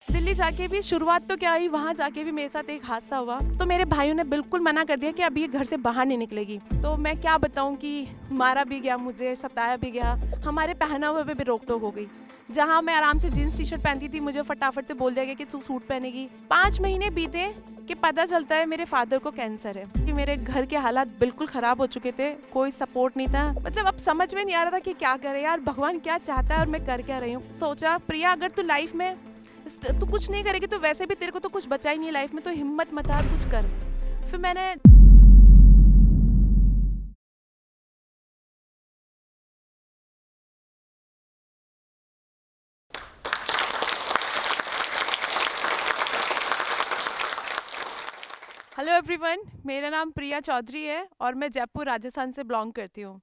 दिल्ली जाके भी शुरुआत तो क्या हुई, वहाँ जाके भी मेरे साथ एक हादसा हुआ। तो मेरे भाइयों ने बिल्कुल मना कर दिया कि अब ये घर से बाहर नहीं निकलेगी। तो मैं क्या बताऊँ कि मारा भी गया, मुझे सताया भी गया, हमारे पहनावे पे भी रोक टोक हो गई। जहाँ मैं आराम से जीन्स टी शर्ट पहनती थी, मुझे फटाफट से बोल दिया गया कि तू सूट पहनेगी। 5 महीने बीते कि पता चलता है मेरे फादर को कैंसर है। कि मेरे घर के हालात बिल्कुल खराब हो चुके थे, कोई सपोर्ट नहीं था। मतलब अब समझ में नहीं आ रहा था कि क्या करे यार, भगवान क्या चाहता है और मैं कर क्या रही हूँ। सोचा प्रिया, अगर तू लाइफ में तू कुछ नहीं करेगी तो वैसे भी तेरे को तो कुछ बचा ही नहीं लाइफ में, तो हिम्मत मत हार, कुछ कर। फिर मैंने हेलो एवरीवन, मेरा नाम प्रिया चौधरी है और मैं जयपुर राजस्थान से बिलोंग करती हूँ।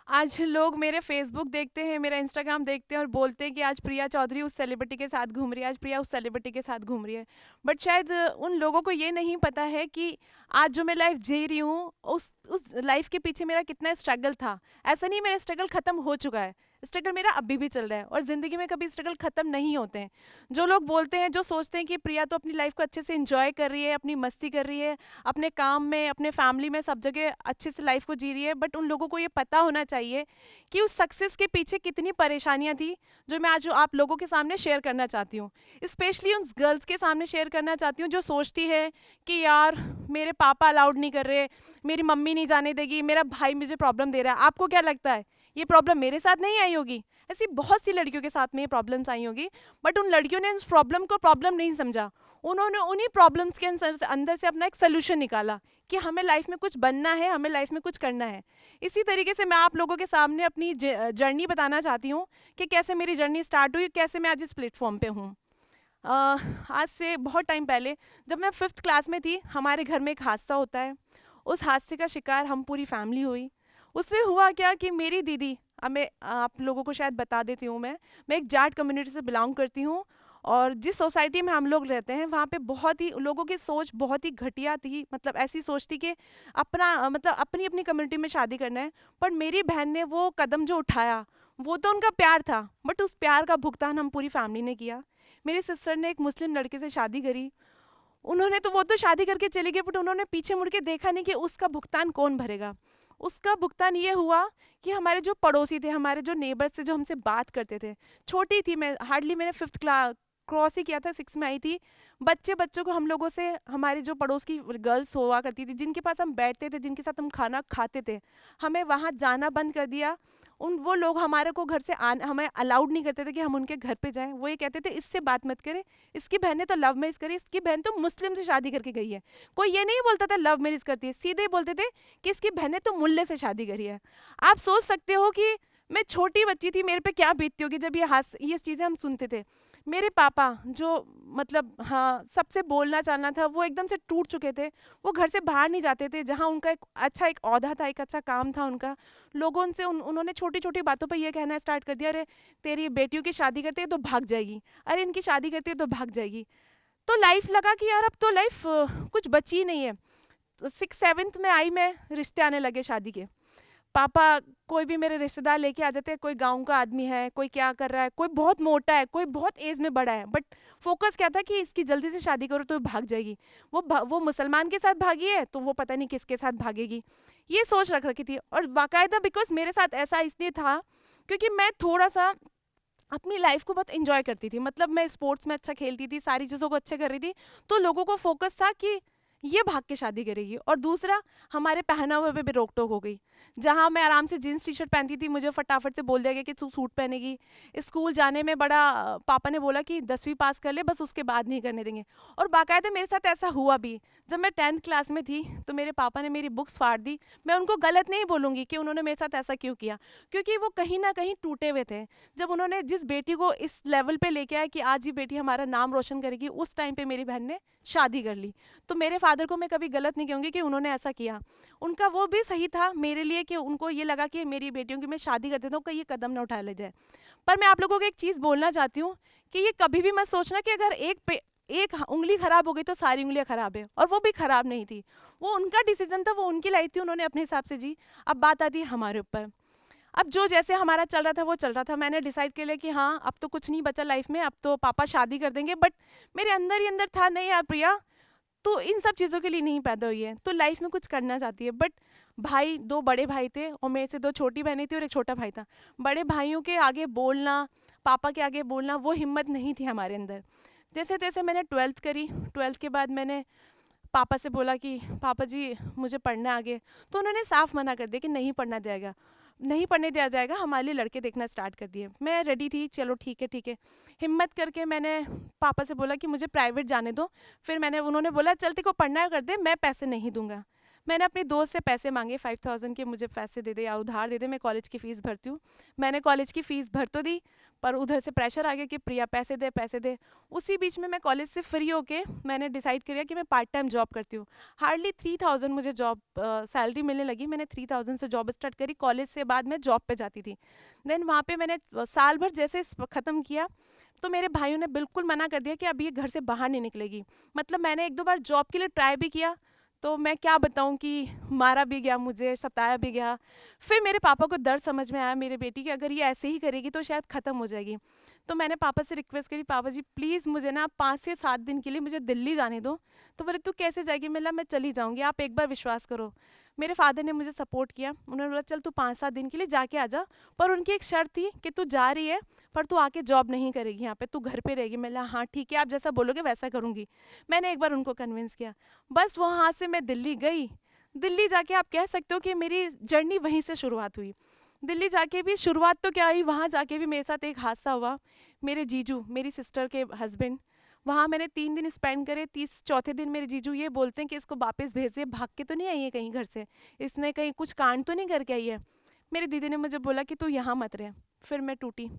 आज लोग मेरे फेसबुक देखते हैं, मेरा इंस्टाग्राम देखते हैं और बोलते हैं कि आज प्रिया चौधरी उस सेलिब्रिटी के साथ घूम रही है, आज प्रिया उस सेलिब्रिटी के साथ घूम रही है। बट शायद उन लोगों को ये नहीं पता है कि आज जो मैं लाइफ जी रही हूँ, उस लाइफ के पीछे मेरा कितना स्ट्रगल था। ऐसा नहीं मेरा स्ट्रगल खत्म हो चुका है, स्ट्रगल मेरा अभी भी चल रहा है और ज़िंदगी में कभी स्ट्रगल खत्म नहीं होते हैं। जो लोग बोलते हैं, जो सोचते हैं कि प्रिया तो अपनी लाइफ को अच्छे से इंजॉय कर रही है, अपनी मस्ती कर रही है, अपने काम में, अपने फैमिली में, सब जगह अच्छे से लाइफ को जी रही है, बट उन लोगों को ये पता होना चाहिए कि उस सक्सेस के पीछे कितनी परेशानियां थी, जो मैं आज आप लोगों के सामने शेयर करना चाहती हूँ। स्पेशली उन गर्ल्स के सामने शेयर करना चाहती हूँ जो सोचती है कि यार मेरे पापा अलाउड नहीं कर रहे, मेरी मम्मी नहीं जाने देगी, मेरा भाई मुझे प्रॉब्लम दे रहा है। आपको क्या लगता है ये प्रॉब्लम मेरे साथ नहीं आई होगी? ऐसी बहुत सी लड़कियों के साथ में ये प्रॉब्लम्स आई होगी, बट उन लड़कियों ने उस प्रॉब्लम को प्रॉब्लम नहीं समझा। उन्होंने उन्हीं प्रॉब्लम्स के अंदर से अपना एक सोल्यूशन निकाला कि हमें लाइफ में कुछ बनना है, हमें लाइफ में कुछ करना है। इसी तरीके से मैं आप लोगों के सामने अपनी जर्नी बताना चाहती हूँ कि कैसे मेरी जर्नी स्टार्ट हुई, कैसे मैं आज इस प्लेटफॉर्म पे हूँ। आज से बहुत टाइम पहले जब मैं 5th क्लास में थी, हमारे घर में एक हादसा होता है। उस हादसे का शिकार हम पूरी फैमिली हुई। उसमें हुआ क्या कि मेरी दीदी, अब मैं आप लोगों को शायद बता देती हूँ, मैं एक जाट कम्युनिटी से बिलोंग करती हूँ। और जिस सोसाइटी में हम लोग रहते हैं वहाँ पे बहुत ही लोगों की सोच बहुत ही घटिया थी। मतलब ऐसी सोच थी कि अपना मतलब अपनी अपनी कम्युनिटी में शादी करना है। पर मेरी बहन ने वो कदम जो उठाया, वो तो उनका प्यार था, बट उस प्यार का भुगतान हम पूरी फैमिली ने किया। मेरी सिस्टर ने एक मुस्लिम लड़के से शादी करी। उन्होंने तो वो तो शादी करके चली गई, बट उन्होंने पीछे मुड़ के देखा नहीं कि उसका भुगतान कौन भरेगा। उसका भुगतान ये हुआ कि हमारे जो पड़ोसी थे, हमारे जो नेबर्स थे, जो हमसे बात करते थे, छोटी थी मैं, हार्डली मैंने 5th क्लास क्रॉस ही किया था, 6 में आई थी। बच्चों को हम लोगों से, हमारे जो पड़ोस की गर्ल्स हुआ करती थी, जिनके पास हम बैठते थे, जिनके साथ हम खाना खाते थे, हमें वहाँ जाना बंद कर दिया। वो लोग हमारे को घर से हमें अलाउड नहीं करते थे कि हम उनके घर पे जाएं। वो ये कहते थे इससे बात मत करें, इसकी बहन ने तो लव मैरिज करी, इसकी बहन तो मुस्लिम से शादी करके गई है। कोई ये नहीं बोलता था लव मैरिज करती है, सीधे बोलते थे कि इसकी बहन ने तो मुल्ले से शादी करी है। आप सोच सकते हो कि मैं छोटी बच्ची थी, मेरे पे क्या बीतती होगी जब ये चीज़ें हम सुनते थे। मेरे पापा जो, मतलब हाँ, सबसे बोलना चालना था, वो एकदम से टूट चुके थे। वो घर से बाहर नहीं जाते थे, जहाँ उनका एक ओहदा था, एक अच्छा काम था उनका। लोगों उनसे उन्होंने छोटी छोटी बातों पर ये कहना स्टार्ट कर दिया, अरे तेरी बेटियों की शादी करते हैं तो भाग जाएगी, अरे इनकी शादी करती है तो भाग जाएगी। तो लाइफ लगा कि यार अब तो लाइफ कुछ बची ही नहीं है। तो 6th-7th में आई मैं, रिश्ते आने लगे शादी के। पापा कोई भी मेरे रिश्तेदार लेके आ जाते हैं, कोई गांव का आदमी है, कोई क्या कर रहा है, कोई बहुत मोटा है, कोई बहुत एज में बड़ा है, बट फोकस क्या था कि इसकी जल्दी से शादी करो तो भाग जाएगी। वो मुसलमान के साथ भागी है तो वो पता नहीं किसके साथ भागेगी, ये सोच रख रखी थी। और बाकायदा बिकॉज मेरे साथ ऐसा इसलिए था क्योंकि मैं थोड़ा सा अपनी लाइफ को बहुत इंजॉय करती थी। मतलब मैं स्पोर्ट्स में अच्छा खेलती थी, सारी चीज़ों को अच्छे कर रही थी, तो लोगों को फोकस था कि ये भाग के शादी करेगी। और दूसरा, हमारे पहनावे पे भी रोक टोक हो गई। जहाँ मैं आराम से जीन्स टी शर्ट पहनती थी, मुझे फटाफट से बोल दिया गया कि तू सूट पहनेगी। स्कूल जाने में बड़ा पापा ने बोला कि 10वीं पास कर ले, बस उसके बाद नहीं करने देंगे। और बाकायदा मेरे साथ ऐसा हुआ भी। जब मैं 10th क्लास में थी तो मेरे पापा ने मेरी बुक्स फाड़ दी। मैं उनको गलत नहीं बोलूँगी कि उन्होंने मेरे साथ ऐसा क्यों किया, क्योंकि वो कहीं ना कहीं टूटे हुए थे। जब उन्होंने जिस बेटी को इस लेवल पे लेके आया कि आज ये बेटी हमारा नाम रोशन करेगी, उस टाइम पे मेरी बहन ने शादी कर ली। तो मेरे फादर को मैं कभी गलत नहीं कहूँगी कि उन्होंने ऐसा किया। उनका वो भी सही था मेरे लिए कि उनको ये लगा कि मेरी बेटियों की मैं शादी कर देता हूँ, कहीं ये कदम ना उठा ले जाए। पर मैं आप लोगों को एक चीज़ बोलना चाहती हूँ कि ये कभी भी मत सोचना कि अगर एक उंगली खराब हो गई तो सारी उंगलियां खराब है, और वो भी खराब नहीं थी। वो उनका डिसीजन था, वो उनकी लाइफ थी, उन्होंने अपने हिसाब से जी। अब बात आती है हमारे ऊपर। अब जो जैसे हमारा चल रहा था वो चल रहा था। मैंने डिसाइड कर लिया कि हाँ अब तो कुछ नहीं बचा लाइफ में, अब तो पापा शादी कर देंगे। बट मेरे अंदर ही अंदर था, नहीं यार प्रिया, तो इन सब चीज़ों के लिए नहीं पैदा हुई है, तो लाइफ में कुछ करना चाहती है। बट भाई, दो बड़े भाई थे और मेरे से दो छोटी बहनें थी और एक छोटा भाई था। बड़े भाइयों के आगे बोलना, पापा के आगे बोलना, वो हिम्मत नहीं थी हमारे अंदर। जैसे तैसे मैंने ट्वेल्थ करी। ट्वेल्थ के बाद मैंने पापा से बोला कि पापा जी मुझे पढ़ना है आगे। तो उन्होंने साफ मना कर दिया कि नहीं पढ़ना जाएगा, नहीं पढ़ने दिया जाएगा, हमारे लिए लड़के देखना स्टार्ट कर दिए। मैं रेडी थी, चलो ठीक है ठीक है। हिम्मत करके मैंने पापा से बोला कि मुझे प्राइवेट जाने दो। फिर उन्होंने बोला चल तेरे को पढ़ना है कर दे, मैं पैसे नहीं दूंगा। मैंने अपनी दोस्त से पैसे मांगे 5000 के, मुझे पैसे दे दे या उधार दे दे, मैं कॉलेज की फ़ीस भरती हूँ। मैंने कॉलेज की फ़ीस भर तो दी, पर उधर से प्रेशर आ गया कि प्रिया पैसे दे पैसे दे। उसी बीच में मैं कॉलेज से फ्री होके मैंने डिसाइड किया कि मैं पार्ट टाइम जॉब करती हूँ। हार्डली 3000 मुझे जॉब सैलरी मिलने लगी। मैंने 3000 से जॉब स्टार्ट करी। कॉलेज से बाद मैं जॉब पे जाती थी। देन वहाँ पे मैंने साल भर जैसे ख़त्म किया, तो मेरे भाइयों ने बिल्कुल मना कर दिया कि अब ये घर से बाहर नहीं निकलेगी। मतलब मैंने एक दो बार जॉब के लिए ट्राई भी किया, तो मैं क्या बताऊं कि मारा भी गया, मुझे सताया भी गया। फिर मेरे पापा को दर्द समझ में आया मेरी बेटी कि अगर ये ऐसे ही करेगी तो शायद ख़त्म हो जाएगी। तो मैंने पापा से रिक्वेस्ट करी, पापा जी प्लीज़ मुझे ना 5 से 7 दिन के लिए मुझे दिल्ली जाने दो। तो बोले तू कैसे जाएगी? मैं चली जाऊँगी, आप एक बार विश्वास करो। मेरे फादर ने मुझे सपोर्ट किया। उन्होंने बोला चल तू 5-7 दिन के लिए जाके आ जा, पर उनकी एक शर्त थी कि तू जा रही है पर तू आके जॉब नहीं करेगी यहाँ पे, तू घर पे रहेगी। मैं बोला हाँ ठीक है, आप जैसा बोलोगे वैसा करूँगी। मैंने एक बार उनको कन्विंस किया। बस वहाँ से मैं दिल्ली गई। दिल्ली जाके आप कह सकते हो कि मेरी जर्नी वहीं से शुरुआत हुई। दिल्ली जाके भी शुरुआत तो क्या हुई, वहाँ जाके भी मेरे साथ एक हादसा हुआ। मेरे जीजू, मेरी सिस्टर के हस्बैंड, वहाँ मैंने 3 दिन स्पेंड करे। तीस चौथे दिन मेरे जीजू ये बोलते हैं कि इसको वापस भेज दे, भाग के तो नहीं आई है कहीं घर से, इसने कहीं कुछ कांड तो नहीं करके आई है। मेरी दीदी ने मुझे बोला कि तू यहाँ मत रह। फिर मैं टूटी।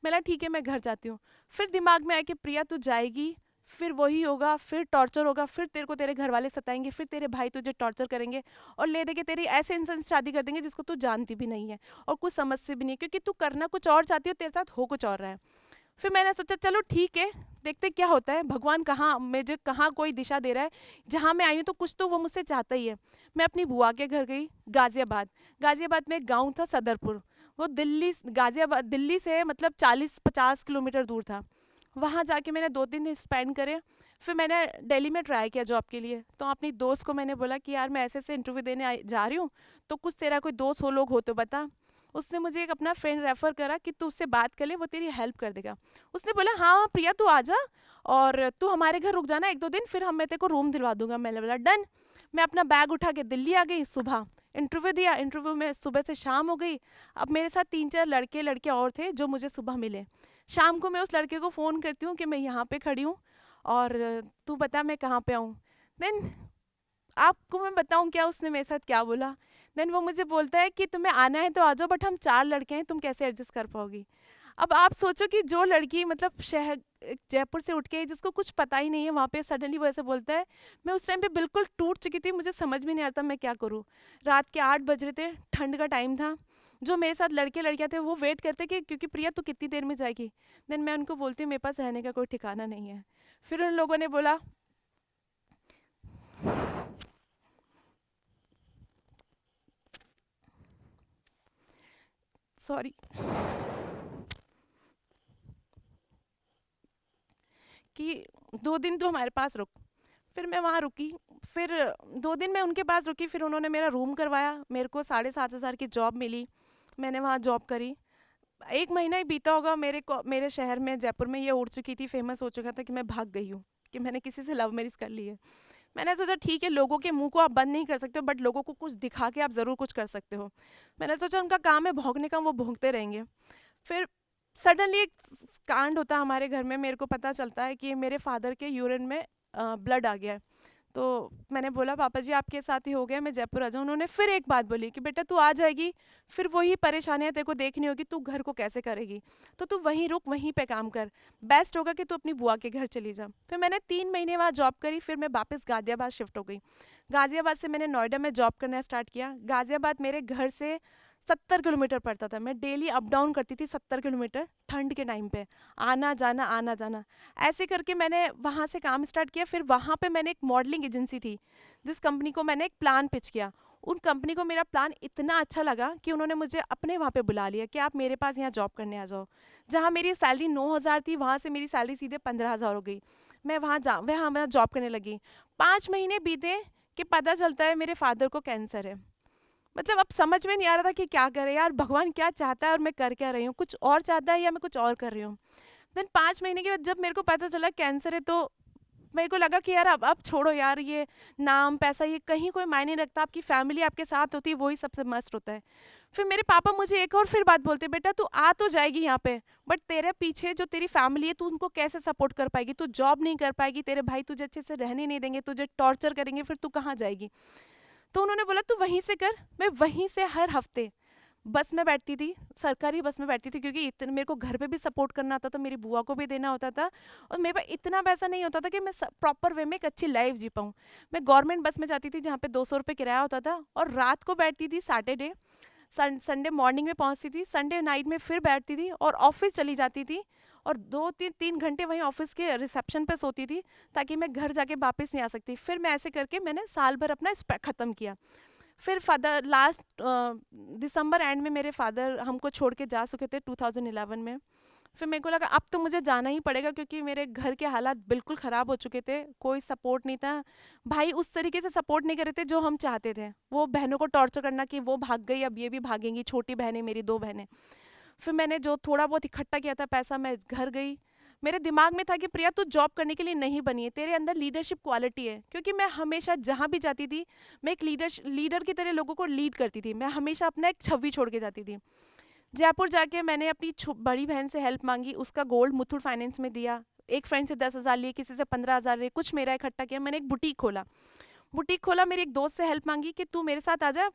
मैंने ठीक है मैं घर जाती हूँ। फिर दिमाग में आया कि प्रिया तू जाएगी, फिर वही होगा, फिर टॉर्चर होगा, फिर तेरे को तेरे घर वाले सताएंगे, फिर तेरे भाई तुझे टॉर्चर करेंगे और ले दे के तेरी ऐसे इंसान से शादी कर देंगे जिसको तू जानती भी नहीं है और कुछ समझती भी नहीं है, क्योंकि तू करना कुछ और चाहती हो, तेरे साथ हो कुछ और रहा है। फिर मैंने सोचा चलो ठीक है, देखते क्या होता है, भगवान कहाँ मुझे कहाँ कोई दिशा दे रहा है। जहाँ मैं आई हूँ तो कुछ तो वो मुझसे चाहता ही है। मैं अपनी बुआ के घर गई, गाजियाबाद। गाजियाबाद में एक गाँव था सदरपुर। वो गाजियाबाद दिल्ली से मतलब 40-50 किलोमीटर दूर था। वहाँ जाके मैंने 2-3 दिन स्पेंड करे। फिर मैंने दिल्ली में ट्राई किया जॉब के लिए। तो अपनी दोस्त को मैंने बोला कि यार मैं ऐसे ऐसे इंटरव्यू देने जा रही हूँ, तो कुछ तेरा कोई दोस्त हो लोग हो तो बता। उसने मुझे एक अपना फ्रेंड रेफ़र करा कि तू उससे बात कर ले, वो तेरी हेल्प कर देगा। उसने बोला हाँ हाँ प्रिया तू आ जा और तू हमारे घर रुक जाना 1-2 दिन, फिर मैं तेरे को रूम दिलवा दूंगा। मैंने बोला डन। मैं अपना बैग उठा के दिल्ली आ गई। सुबह इंटरव्यू दिया। इंटरव्यू में सुबह से शाम हो गई। अब मेरे साथ 3-4 लड़के लड़कियाँ और थे जो मुझे सुबह मिले। शाम को मैं उस लड़के को फ़ोन करती हूँ कि मैं यहाँ पे खड़ी हूँ और तू बता मैं कहाँ पे आऊँ। देन आपको मैं बताऊँ क्या उसने मेरे साथ क्या बोला। देन वो मुझे बोलता है कि तुम्हें आना है तो आ जाओ, बट हम 4 लड़के हैं, तुम कैसे एडजस्ट कर पाओगी। अब आप सोचो कि जो लड़की मतलब शहर जयपुर से उठ के जिसको कुछ पता ही नहीं है वहाँ पे सडनली वो ऐसे बोलता है। मैं उस टाइम पे बिल्कुल टूट चुकी थी, मुझे समझ में नहीं आता मैं क्या करूँ। रात के 8 बज रहे थे, ठंड का टाइम था। जो मेरे साथ लड़के लड़कियाँ थे वो वेट करते कि क्योंकि प्रिया तू कितनी देर में जाएगी। देन मैं उनको बोलती हूँ मेरे पास रहने का कोई ठिकाना नहीं है। फिर उन लोगों ने बोला सॉरी कि 2 दिन तो हमारे पास रुक। फिर मैं वहाँ रुकी। फिर 2 दिन मैं उनके पास रुकी। फिर उन्होंने मेरा रूम करवाया, मेरे को 7,500 की जॉब मिली। मैंने वहाँ जॉब करी। 1 महीना ही बीता होगा, मेरे शहर में जयपुर में ये उड़ चुकी थी, फेमस हो चुका था कि मैं भाग गई हूँ, कि मैंने किसी से लव मैरिज कर ली है। मैंने सोचा ठीक है, लोगों के मुंह को आप बंद नहीं कर सकते हो, बट लोगों को कुछ दिखा के आप ज़रूर कुछ कर सकते हो। मैंने सोचा उनका काम है भौंकने का, वो भौंकते रहेंगे। फिर सडनली एक कांड होता है हमारे घर में। मेरे को पता चलता है कि मेरे फादर के यूरिन में ब्लड आ गया है। तो मैंने बोला पापा जी आपके साथ ही हो गया, मैं जयपुर आ जाऊँ। उन्होंने फिर एक बात बोली कि बेटा तू आ जाएगी, फिर वही परेशानियाँ तेरे को देखनी होगी, तू घर को कैसे करेगी, तो तू वहीं रुक, वहीं पे काम कर। बेस्ट होगा कि तू अपनी बुआ के घर चली जा। फिर मैंने 3 महीने वहाँ जॉब करी। फिर मैं वापस गाज़ियाबाद शिफ्ट हो गई। गाज़ियाबाद से मैंने नोएडा में जॉब करना स्टार्ट किया। गाज़ियाबाद मेरे घर से 70 किलोमीटर पड़ता था। मैं डेली अप डाउन करती थी 70 किलोमीटर, ठंड के टाइम पे आना जाना आना जाना। ऐसे करके मैंने वहाँ से काम स्टार्ट किया। फिर वहाँ पे मैंने एक मॉडलिंग एजेंसी थी जिस कंपनी को मैंने एक प्लान पिच किया। उन कंपनी को मेरा प्लान इतना अच्छा लगा कि उन्होंने मुझे अपने वहाँ पे बुला लिया कि आप मेरे पास यहाँ जॉब करने आ जाओ। जहाँ मेरी सैलरी 9,000 थी, वहाँ से मेरी सैलरी सीधे 15,000 हो गई। मैं वहाँ जॉब करने लगी। 5 महीने बीते कि पता चलता है मेरे फादर को कैंसर है। मतलब अब समझ में नहीं आ रहा था कि क्या करें यार, भगवान क्या चाहता है और मैं कर क्या रही हूँ, कुछ और चाहता है या मैं कुछ और कर रही हूँ। देन 5 महीने के बाद जब मेरे को पता चला कैंसर है, तो मेरे को लगा कि यार अब छोड़ो यार, ये नाम पैसा ये कहीं कोई मायने नहीं रखता, आपकी फैमिली आपके साथ होती है वही सबसे मस्त होता है। फिर मेरे पापा मुझे एक और फिर बात बोलते, बेटा तू आ तो जाएगी यहाँ पे, बट तेरे पीछे जो तेरी फैमिली है तू उनको कैसे सपोर्ट कर पाएगी, तू जॉब नहीं कर पाएगी, तेरे भाई तुझे अच्छे से रहने नहीं देंगे, तुझे टॉर्चर करेंगे, फिर तू कहाँ जाएगी। तो उन्होंने बोला तू वहीं से कर। मैं वहीं से हर हफ्ते बस में बैठती थी, सरकारी बस में बैठती थी, क्योंकि इतने मेरे को घर पे भी सपोर्ट करना होता था, मेरी बुआ को भी देना होता था, और मेरे पास इतना पैसा नहीं होता था कि मैं प्रॉपर वे में एक अच्छी लाइफ जी पाऊँ। मैं गवर्नमेंट बस में जाती थी जहाँ पे 200 रुपये किराया होता था, और रात को बैठती थी सैटरडे, संडे मॉर्निंग में पहुँचती थी, संडे नाइट में फिर बैठती थी और ऑफिस चली जाती थी, और 2-3 घंटे वहीं ऑफिस के रिसेप्शन पे सोती थी ताकि मैं घर जाके वापस नहीं आ सकती। फिर मैं ऐसे करके मैंने साल भर अपना ख़त्म किया। फिर फादर लास्ट दिसंबर एंड में मेरे फादर हमको छोड़ के जा चुके थे 2011 में। फिर मेरे को लगा अब तो मुझे जाना ही पड़ेगा, क्योंकि मेरे घर के हालात बिल्कुल ख़राब हो चुके थे, कोई सपोर्ट नहीं था। भाई उस तरीके से सपोर्ट नहीं कर रहे थे जो हम चाहते थे, वो बहनों को टॉर्चर करना कि वो भाग गई अब ये भी भागेंगी, छोटी बहनें मेरी 2 बहनें। फिर मैंने जो थोड़ा बहुत इकट्ठा किया था पैसा, मैं घर गई। मेरे दिमाग में था कि प्रिया तू जॉब करने के लिए नहीं बनी है, तेरे अंदर लीडरशिप क्वालिटी है, क्योंकि मैं हमेशा जहाँ भी जाती थी मैं एक लीडर की तरह लोगों को लीड करती थी। मैं हमेशा अपना एक छवि छोड़ के जाती थी। जयपुर जाके मैंने अपनी बड़ी बहन से हेल्प मांगी, उसका गोल्ड मुथूट फाइनेंस में दिया। एक फ्रेंड से 10,000 लिए, किसी से 15,000 लिए, कुछ मेरा इकट्ठा किया, मैंने एक बुटीक खोला। मेरे एक दोस्त से हेल्प मांगी कि तू मेरे साथ आ जा,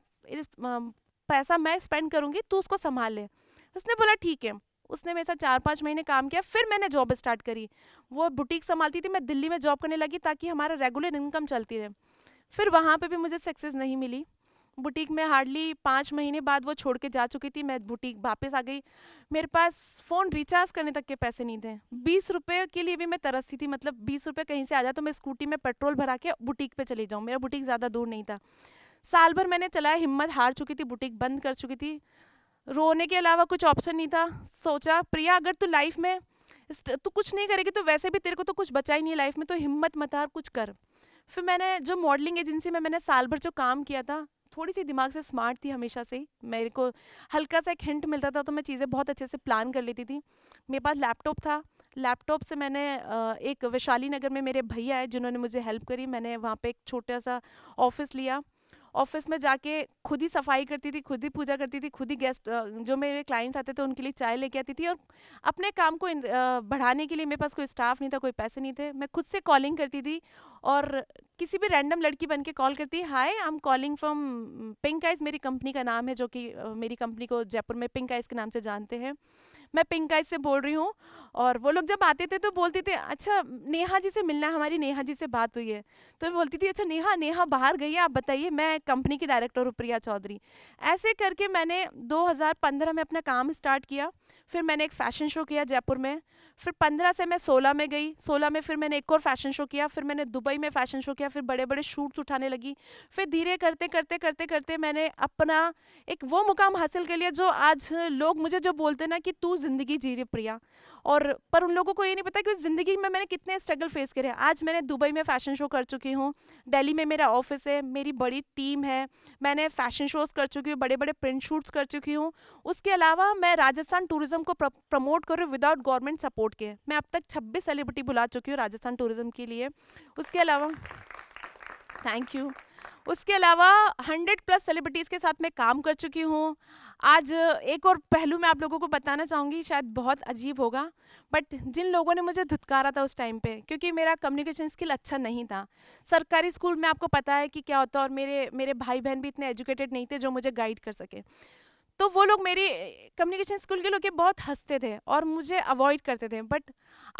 पैसा मैं स्पेंड करूंगी, तू उसको संभाल ले। उसने बोला ठीक है। उसने मेरे साथ 4-5 महीने काम किया, फिर मैंने जॉब स्टार्ट करी। वो बुटीक संभालती थी, मैं दिल्ली में जॉब करने लगी ताकि हमारा रेगुलर इनकम चलती रहे। फिर वहाँ पे भी मुझे सक्सेस नहीं मिली। बुटीक में हार्डली 5 महीने बाद वो छोड़ के जा चुकी थी, मैं बुटीक वापस आ गई। मेरे पास फ़ोन रिचार्ज करने तक के पैसे नहीं थे। 20 रुपये के लिए भी मैं तरसती थी, मतलब 20 रुपये कहीं से आ जाए तो मैं स्कूटी में पेट्रोल भरा के बुटीक पे चली जाऊँ, मेरा बुटीक ज़्यादा दूर नहीं था। साल भर मैंने चलाया, हिम्मत हार चुकी थी, बुटीक बंद कर चुकी थी। रोने के अलावा कुछ ऑप्शन नहीं था। सोचा प्रिया अगर तू लाइफ में तू कुछ नहीं करेगी तो वैसे भी तेरे को तो कुछ बचा ही नहीं है लाइफ में, तो हिम्मत मत हार, कुछ कर। फिर मैंने जो मॉडलिंग एजेंसी में मैंने साल भर जो काम किया था, थोड़ी सी दिमाग से स्मार्ट थी हमेशा से ही, मेरे को हल्का सा एक हिंट मिलता था तो मैं चीज़ें बहुत अच्छे से प्लान कर लेती थी। मेरे पास लैपटॉप था, लैपटॉप से मैंने एक वैशाली नगर में मेरे भैया है जिन्होंने मुझे हेल्प करी, मैंने वहाँ पे एक छोटा सा ऑफिस लिया। ऑफिस में जाके खुद ही सफाई करती थी, खुद ही पूजा करती थी, खुद ही गेस्ट जो मेरे क्लाइंट्स आते थे उनके लिए चाय लेके आती थी, और अपने काम को बढ़ाने के लिए मेरे पास कोई स्टाफ नहीं था, कोई पैसे नहीं थे, मैं खुद से कॉलिंग करती थी। और किसी भी रैंडम लड़की बन के कॉल करती, hi I am calling from pink eyes, मेरी कंपनी का नाम है, जो कि मेरी कंपनी को जयपुर में पिंक आइज के नाम से जानते हैं, मैं पिंक आइज से बोल रही हूँ। और वो लोग जब आते थे तो बोलते थे अच्छा नेहा जी से मिलना है, हमारी नेहा जी से बात हुई है। तो मैं बोलती थी अच्छा नेहा नेहा बाहर गई है, आप बताइए, मैं कंपनी की डायरेक्टर हूँ प्रिया चौधरी। ऐसे करके मैंने 2015 में अपना काम स्टार्ट किया। फिर मैंने एक फ़ैशन शो किया जयपुर में। फिर 15 से मैं 16 में गई, 16 में फिर मैंने एक और फ़ैशन शो किया, फिर मैंने दुबई में फ़ैशन शो किया, फिर बड़े बड़े शूट्स उठाने लगी। फिर धीरे करते करते करते करते मैंने अपना एक वो मुकाम हासिल कर लिया जो आज लोग मुझे जो बोलते हैं ना कि तू ज़िंदगी जी रही प्रिया, और पर उन लोगों को ये नहीं पता कि ज़िंदगी में मैंने कितने स्ट्रगल फेस करे। आज मैंने दुबई में फ़ैशन शो कर चुकी हूँ, दिल्ली में मेरा ऑफिस है, मेरी बड़ी टीम है, मैंने फ़ैशन शोज़ कर चुकी हूँ, बड़े बड़े प्रिंट शूट्स कर चुकी हूँ। उसके अलावा मैं राजस्थान टूरिज़्म को प्रमोट कर रही हूँ विदाउट गवर्नमेंट सपोर्ट के। मैं अब तक 26 सेलिब्रिटी बुला चुकी हूँ राजस्थान टूरिज़्म के लिए। उसके अलावा थैंक यू। उसके अलावा 100+ सेलिब्रिटीज़ के साथ मैं काम कर चुकी हूँ। आज एक और पहलू मैं आप लोगों को बताना चाहूँगी, शायद बहुत अजीब होगा, बट जिन लोगों ने मुझे धुतकारा था उस टाइम पे, क्योंकि मेरा कम्युनिकेशन स्किल अच्छा नहीं था। सरकारी स्कूल में आपको पता है कि क्या होता है, और मेरे मेरे भाई बहन भी इतने एजुकेटेड नहीं थे जो मुझे गाइड कर सके। तो वो लोग मेरी कम्युनिकेशन स्किल के लोग के बहुत हंसते थे और मुझे अवॉइड करते थे। बट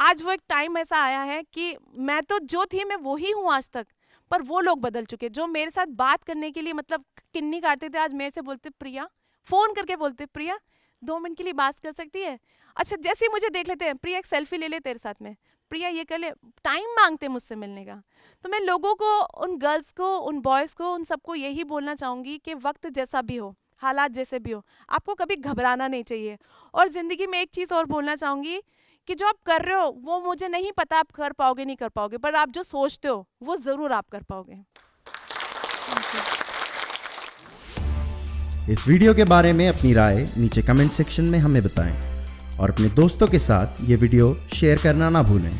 आज वो एक टाइम ऐसा आया है कि मैं तो जो थी मैं वो ही हूँ आज तक, पर वो लोग बदल चुके जो मेरे साथ बात करने के लिए मतलब किन्नी काटते थे, आज मेरे से बोलते प्रिया, फ़ोन करके बोलते प्रिया 2 मिनट के लिए बात कर सकती है। अच्छा जैसे ही मुझे देख लेते हैं, प्रिया एक सेल्फी ले ले तेरे साथ में, प्रिया ये कर ले, टाइम मांगते मुझसे मिलने का। तो मैं लोगों को, उन गर्ल्स को, उन बॉयज़ को, उन सबको यही बोलना चाहूँगी कि वक्त जैसा भी हो, हालात जैसे भी हो, आपको कभी घबराना नहीं चाहिए। और ज़िंदगी में एक चीज़ और बोलना चाहूँगी कि जो आप कर रहे हो वो मुझे नहीं पता आप कर पाओगे नहीं कर पाओगे, पर आप जो सोचते हो वो ज़रूर आप कर पाओगे। Thank you. इस वीडियो के बारे में अपनी राय नीचे कमेंट सेक्शन में हमें बताएं और अपने दोस्तों के साथ ये वीडियो शेयर करना ना भूलें।